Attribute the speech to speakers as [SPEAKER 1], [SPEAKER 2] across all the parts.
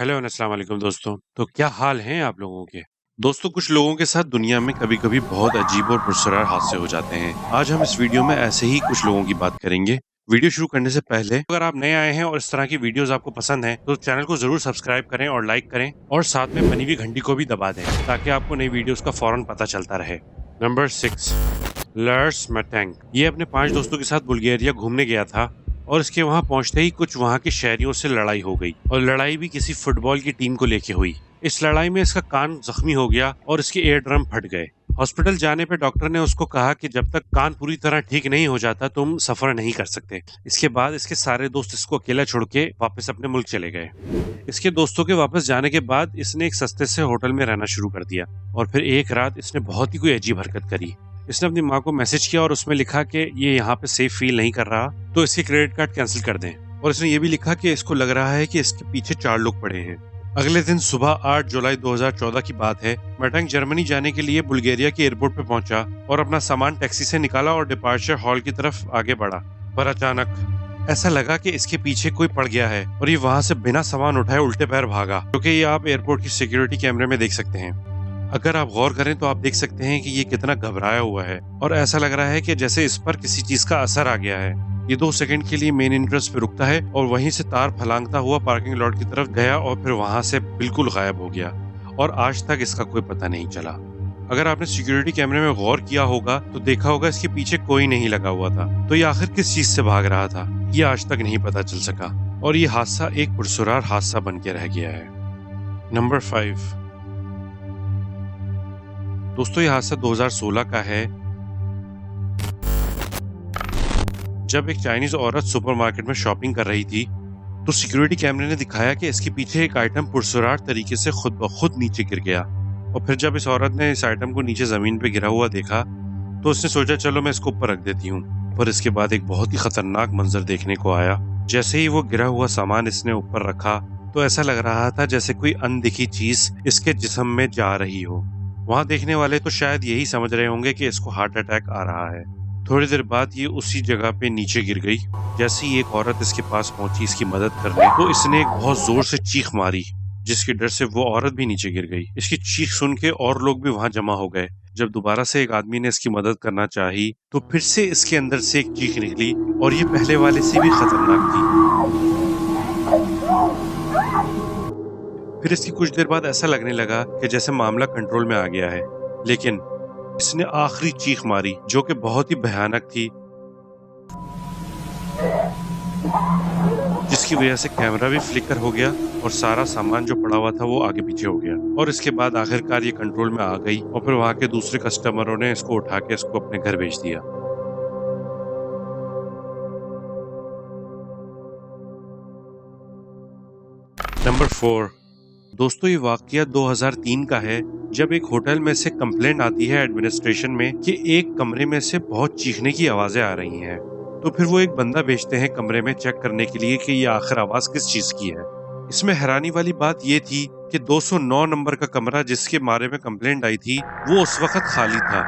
[SPEAKER 1] Hello and अस्सलाम वालेकुम दोस्तों। तो क्या हाल हैं आप लोगों के? दोस्तों, कुछ लोगों के साथ दुनिया में कभी-कभी बहुत अजीब और पुरस्कार हादसे हो जाते हैं। आज हम इस वीडियो में ऐसे ही कुछ लोगों की बात करेंगे। वीडियो शुरू करने से पहले अगर आप नए आए हैं और इस तरह की वीडियोस आपको पसंद हैं तो चैनल को जरूर सब्सक्राइब करें और लाइक करें और साथ में बनी हुई घंटी को भी दबा दें ताकि आपको नई वीडियोस का फौरन पता चलता रहे। नंबर 6, लर्स मैटेंग। ये अपने 5 दोस्तों के साथ बुल्गारिया घूमने गया था और इसके वहां पहुंचते ही कुछ वहां के शहरियों से लड़ाई हो गई और लड़ाई भी किसी फुटबॉल की टीम को लेके हुई। इस लड़ाई में इसका कान जख्मी हो गया और इसके एयर ड्रम फट गए। हॉस्पिटल जाने पे डॉक्टर ने उसको कहा कि जब तक कान पूरी तरह ठीक नहीं हो जाता तुम सफर नहीं कर सकते। इसके बाद इसके सारे दोस्त इसको अकेला छोड़ के वापस अपने मुल्क चले गए। इसके दोस्तों के वापस जाने के बाद इसने एक सस्ते से होटल में रहना शुरू कर दिया और फिर एक रात इसने बहुत ही कोई अजीब हरकत करी। इसने अपनी माँ को मैसेज किया और उसमें लिखा कि ये यहाँ पे सेफ फील नहीं कर रहा तो इसके क्रेडिट कार्ड कैंसिल कर दें। और इसने ये भी लिखा कि इसको लग रहा है कि इसके पीछे 4 लोग पड़े हैं। अगले दिन सुबह 8 जुलाई 2014 की बात है। मैटेंग जर्मनी जाने के लिए बुल्गारिया के एयरपोर्ट पे पहुंचा और अपना सामान टैक्सी से निकाला और डिपार्चर हॉल की तरफ आगे बढ़ा। पर अचानक ऐसा लगा कि इसके पीछे कोई पड़ गया है और ये वहां से बिना सामान उठाए उल्टे पैर भागा, क्योंकि ये आप एयरपोर्ट की सिक्योरिटी कैमरे में देख सकते हैं। अगर आप गौर करें तो आप देख सकते हैं कि ये कितना घबराया हुआ है और ऐसा लग रहा है कि जैसे इस पर किसी चीज का असर आ गया है। ये 2 सेकंड के लिए मेन एंट्रेंस पे रुकता है और वहीं से तार फलांगता हुआ पार्किंग लॉट की तरफ गया और फिर वहां से बिल्कुल गायब हो गया और आज तक इसका कोई पता नहीं चला। अगर आपने सिक्योरिटी कैमरे में गौर किया होगा तो देखा होगा इसके पीछे कोई नहीं लगा हुआ था, तो ये आखिर किस चीज से भाग रहा था ये आज तक नहीं पता चल सका और ये हादसा एक पुरसरार हादसा बन के रह गया है। नंबर 5, दोस्तों ये हादसा 2016 का है जब एक चाइनीज औरत सुपरमार्केट में शॉपिंग कर रही थी तो सिक्योरिटी कैमरे ने दिखाया कि इसके पीछे एक आइटम पुरसरार तरीके से खुद ब खुद नीचे गिर गया। और फिर जब इस औरत ने इस आइटम को नीचे जमीन पे गिरा हुआ देखा तो उसने सोचा चलो मैं इसको ऊपर रख देती हूँ। पर इसके बाद एक बहुत ही खतरनाक मंजर देखने को आया। जैसे ही वो गिरा हुआ सामान इसने ऊपर रखा तो ऐसा लग रहा था जैसे कोई अनदिखी चीज इसके जिस्म में जा रही हो। वहां देखने वाले तो शायद यही समझ रहे होंगे कि इसको हार्ट अटैक आ रहा है। थोड़ी देर बाद ये उसी जगह पे नीचे गिर गई। जैसे ही एक औरत इसके पास पहुंची इसकी मदद करने तो इसने एक बहुत जोर से चीख मारी जिसके डर से वो औरत भी नीचे गिर गई। इसकी चीख सुन के और लोग भी वहां जमा हो गए। जब दोबारा से एक आदमी ने इसकी मदद करना चाही तो फिर से इसके अंदर से एक चीख निकली और ये पहले वाले से भी खतरनाक थी। फिर इसकी कुछ देर बाद ऐसा लगने लगा कि जैसे मामला कंट्रोल में आ गया है, लेकिन इसने आखिरी चीख मारी जो कि बहुत ही भयानक थी, जिसकी वजह से कैमरा भी फ्लिकर हो गया और सारा सामान जो पड़ा हुआ था वो आगे पीछे हो गया। और इसके बाद आखिरकार ये कंट्रोल में आ गई और फिर वहां के दूसरे कस्टमरों ने इसको उठा के इसको अपने घर भेज दिया। नंबर 4, दोस्तों ये वाकया 2003 का है जब एक होटल में से कंप्लेंट आती है एडमिनिस्ट्रेशन में कि एक कमरे में से बहुत चीखने की आवाजें आ रही हैं। तो फिर वो एक बंदा भेजते हैं कमरे में चेक करने के लिए कि ये आखिर आवाज किस चीज की है। इसमें हैरानी वाली बात ये थी कि 209 नंबर का कमरा जिसके बारे में कंप्लेंट आई थी वो उस वक्त खाली था।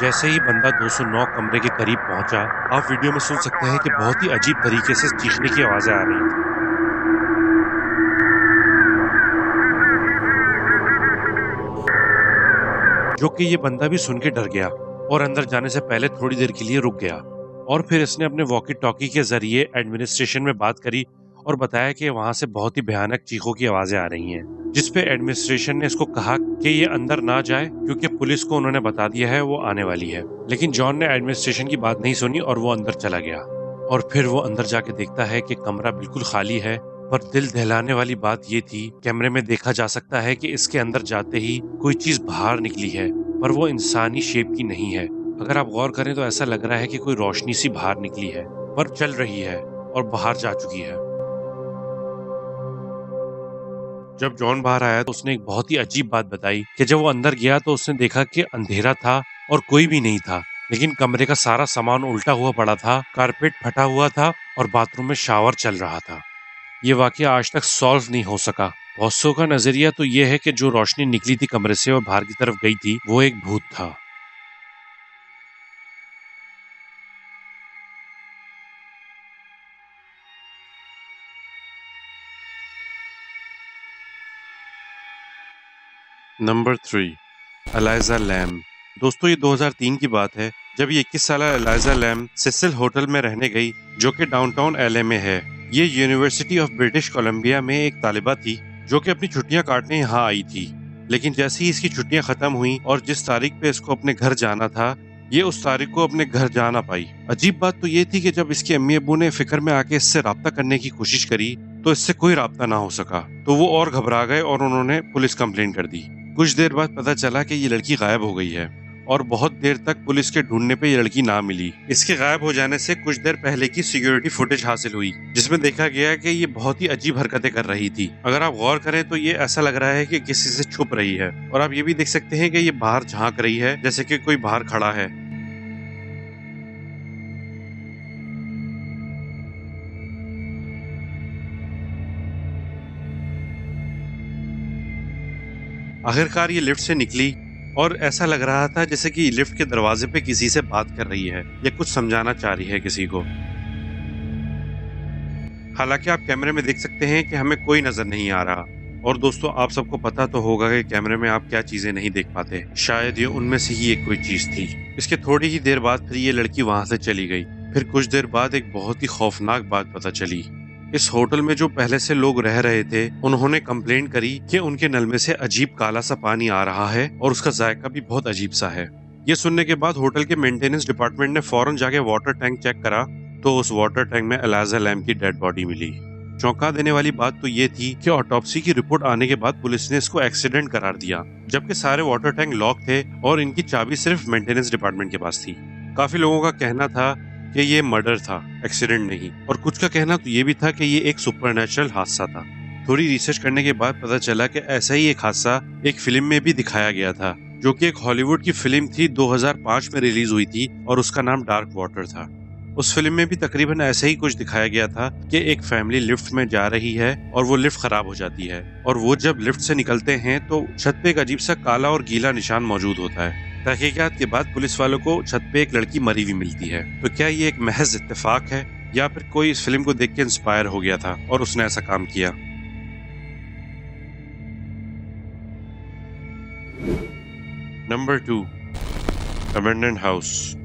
[SPEAKER 1] जैसे ही बंदा 209 कमरे के करीब पहुंचा, आप वीडियो में सुन सकते हैं कि बहुत ही अजीब तरीके से चीखने की आवाजें आ रही थी। जो कि ये बंदा भी सुन के डर गया और अंदर जाने से पहले थोड़ी देर के लिए रुक गया। और फिर इसने अपने वॉकी टॉकी के जरिए एडमिनिस्ट्रेशन में बात करी और बताया कि वहां से बहुत ही भयानक चीखों की आवाजें आ रही हैं, जिस पे एडमिनिस्ट्रेशन ने इसको कहा कि ये अंदर ना जाए क्योंकि पुलिस को उन्होंने बता दिया है वो आने वाली है। लेकिन जॉन ने एडमिनिस्ट्रेशन की बात नहीं सुनी और वो अंदर चला गया। और फिर वो अंदर जाके देखता है कि कमरा बिल्कुल खाली है। पर दिल दहलाने वाली बात ये थी, कैमरे में देखा जा सकता है कि इसके अंदर जाते ही कोई चीज बाहर निकली है, पर वो इंसानी शेप की नहीं है। अगर आप गौर करें तो ऐसा लग रहा है कि कोई रोशनी सी बाहर निकली है, पर चल रही है और बाहर जा चुकी है। जब जॉन बाहर आया तो उसने एक बहुत ही अजीब बात बताई कि जब वो अंदर गया तो उसने देखा कि अंधेरा था और कोई भी नहीं था, लेकिन कमरे का सारा सामान उल्टा हुआ पड़ा था, कारपेट फटा हुआ था और बाथरूम में शावर चल रहा था। ये वाकया आज तक सॉल्व नहीं हो सका। बॉसों का नजरिया तो ये है कि जो रोशनी निकली थी कमरे से और बाहर की तरफ गई थी वो एक भूत था। Number 3, Elisa Lam. दोस्तों ये 2003 की बात है जब ये 21 साल एलाइजा लैम सिसिल होटल में रहने गई, जो कि डाउनटाउन एलए में है। ये यूनिवर्सिटी ऑफ ब्रिटिश कोलंबिया में एक तालिबा थी जो कि अपनी छुट्टियां काटने यहाँ आई थी। लेकिन जैसे ही इसकी छुट्टियां खत्म हुई और जिस तारीख पे इसको अपने घर जाना था, ये उस तारीख को अपने घर जा ना पाई। अजीब बात तो ये थी कि जब इसके अम्मी अब्बू ने फिक्र में आके इससे राब्ता करने की कोशिश करी तो इससे कोई राब्ता ना हो सका। तो वो और घबरा गए और उन्होंने पुलिस कंप्लेंट कर दी। कुछ देर बाद पता चला कि ये लड़की गायब हो गई है और बहुत देर तक पुलिस के ढूंढने पे ये लड़की ना मिली। इसके गायब हो जाने से कुछ देर पहले की सिक्योरिटी फुटेज हासिल हुई जिसमें देखा गया कि ये बहुत ही अजीब हरकतें कर रही थी। अगर आप गौर करें तो ये ऐसा लग रहा है कि किसी से छुप रही है, और आप ये भी देख सकते हैं कि ये बाहर झांक रही है जैसे कि कोई बाहर खड़ा है। आखिरकार ये लिफ्ट से निकली और ऐसा लग रहा था जैसे कि लिफ्ट के दरवाजे पे किसी से बात कर रही है या कुछ समझाना चाह रही है किसी को। हालांकि आप कैमरे में देख सकते हैं कि हमें कोई नजर नहीं आ रहा। और दोस्तों आप सबको पता तो होगा कि कैमरे में आप क्या चीजें नहीं देख पाते, शायद ये उनमें से ही एक कोई चीज थी। इसके थोड़ी ही देर बाद फिर ये लड़की वहां से चली गई। फिर कुछ देर बाद एक बहुत ही खौफनाक बात पता चली। इस होटल में जो पहले से लोग रह रहे थे, उन्होंने कंप्लेंट करी कि उनके नल में से अजीब काला सा पानी आ रहा है और उसका जायका भी बहुत अजीब सा है। ये सुनने के बाद होटल के मेंटेनेंस डिपार्टमेंट ने फौरन जाके वाटर टैंक चेक करा तो उस वाटर टैंक में एलाइजा लैम की डेड बॉडी मिली। चौंका देने वाली बात तो ये थी कि ऑटोप्सी की रिपोर्ट आने के बाद पुलिस ने इसको एक्सीडेंट करार दिया, जबकि सारे वाटर टैंक लॉक थे और इनकी चाबी सिर्फ मेंटेनेंस डिपार्टमेंट के पास थी। काफी लोगों का कहना था कि ये मर्डर था, एक्सीडेंट नहीं, और कुछ का कहना तो ये भी था कि ये एक सुपरनैचुरल हादसा था। थोड़ी रिसर्च करने के बाद पता चला कि ऐसा ही एक हादसा एक फिल्म में भी दिखाया गया था, जो कि एक हॉलीवुड की फिल्म थी, 2005 में रिलीज हुई थी और उसका नाम डार्क वाटर था। उस फिल्म में भी तकरीबन ऐसा ही कुछ दिखाया गया था कि एक फैमिली लिफ्ट में जा रही है और वो लिफ्ट खराब हो जाती है, और वो जब लिफ्ट से निकलते हैं तो छत पे एक अजीब सा काला और गीला निशान मौजूद होता है। तहकीकात के बाद पुलिस वालों को छत पे एक लड़की मरी हुई मिलती है। तो क्या ये एक महज इत्तेफाक है या फिर कोई इस फिल्म को देख के इंस्पायर हो गया था और उसने ऐसा काम किया? Number 2, abandoned house.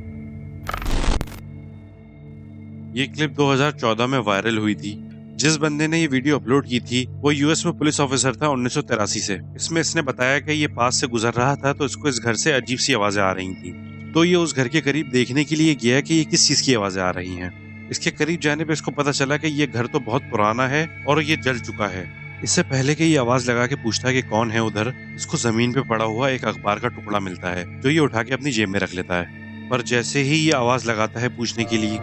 [SPEAKER 1] ये क्लिप 2014 में वायरल हुई थी। जिस बंदे ने ये वीडियो अपलोड की थी वो यूएस में पुलिस ऑफिसर था 1983 से। इसमें इसने बताया कि ये पास से गुजर रहा था तो इसको इस घर से अजीब सी आवाजें आ रही थी। तो ये उस घर के करीब देखने के लिए गया कि ये किस चीज की आवाजें आ रही हैं। इसके करीब जाने पे इसको पता चला कि ये घर तो बहुत पुराना है और ये जल चुका है। इससे पहले कि ये आवाज लगा के पूछता है कि कौन है उधर, इसको जमीन पे पड़ा हुआ एक अखबार का टुकड़ा मिलता है जो ये उठा के अपनी जेब में रख लेता है। पर जैसे ही ये आवाज लगाता है पूछने के लिए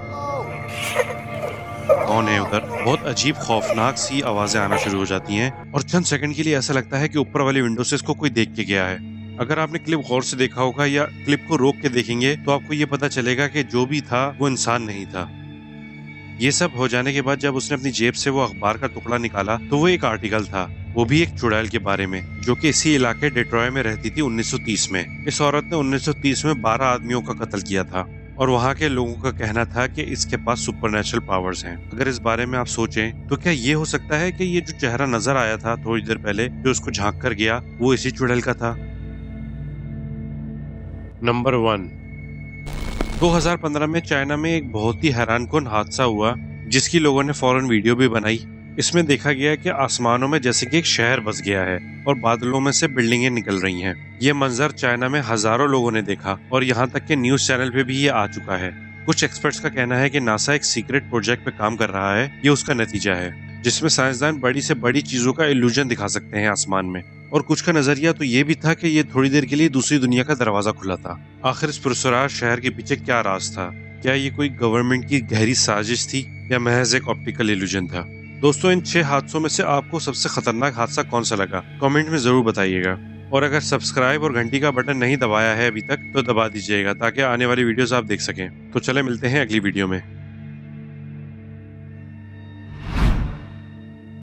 [SPEAKER 1] कौन है उधर, बहुत अजीब खौफनाक सी आवाजें आना शुरू हो जाती हैं और चंद सेकंड के लिए ऐसा लगता है कि ऊपर वाली विंडो से इसको कोई देख के गया है। अगर आपने क्लिप गौर से देखा होगा या क्लिप को रोक के देखेंगे तो आपको ये पता चलेगा कि जो भी था वो इंसान नहीं था। ये सब हो जाने के बाद जब उसने अपनी जेब से वो अखबार का टुकड़ा निकाला तो वो एक आर्टिकल था, वो भी एक चुड़ैल के बारे में, जो कि इसी इलाके डेट्रॉय में रहती थी 1930 में। इस औरत ने 1930 में 12 आदमियों का कत्ल किया था और वहाँ के लोगों का कहना था कि इसके पास सुपरनैचुरल पावर्स हैं। अगर इस बारे में आप सोचें तो क्या ये हो सकता है कि ये जो चेहरा नजर आया था थोड़ी देर पहले जो उसको झांक कर गया वो इसी चुड़ैल का था? नंबर 1, 2015 में चाइना में एक बहुत ही हैरानकुन हादसा हुआ जिसकी लोगों ने फौरन वीडियो भी बनाई। इसमें देखा गया कि आसमानों में जैसे कि एक शहर बस गया है और बादलों में से बिल्डिंगें निकल रही हैं। ये मंजर चाइना में हजारों लोगों ने देखा और यहाँ तक कि न्यूज चैनल पे भी ये आ चुका है। कुछ एक्सपर्ट्स का कहना है कि नासा एक सीक्रेट प्रोजेक्ट पे काम कर रहा है, ये उसका नतीजा है, जिसमें साइंसदान बड़ी से बड़ी चीजों का इल्यूजन दिखा सकते हैं आसमान में। और कुछ का नजरिया तो ये भी था कि ये थोड़ी देर के लिए दूसरी दुनिया का दरवाजा खुला था। आखिर इस पुरस्कार शहर के पीछे क्या राज था? क्या ये कोई गवर्नमेंट की गहरी साजिश थी या महज एक ऑप्टिकल इल्यूजन था? दोस्तों इन 6 हादसों में से आपको सबसे खतरनाक हादसा कौन सा लगा, कमेंट में जरूर बताइएगा। और अगर सब्सक्राइब और घंटी का बटन नहीं दबाया है अभी तक तो दबा दीजिएगा ताकि आने वाली वीडियोस आप देख सकें। तो चले मिलते हैं अगली वीडियो में।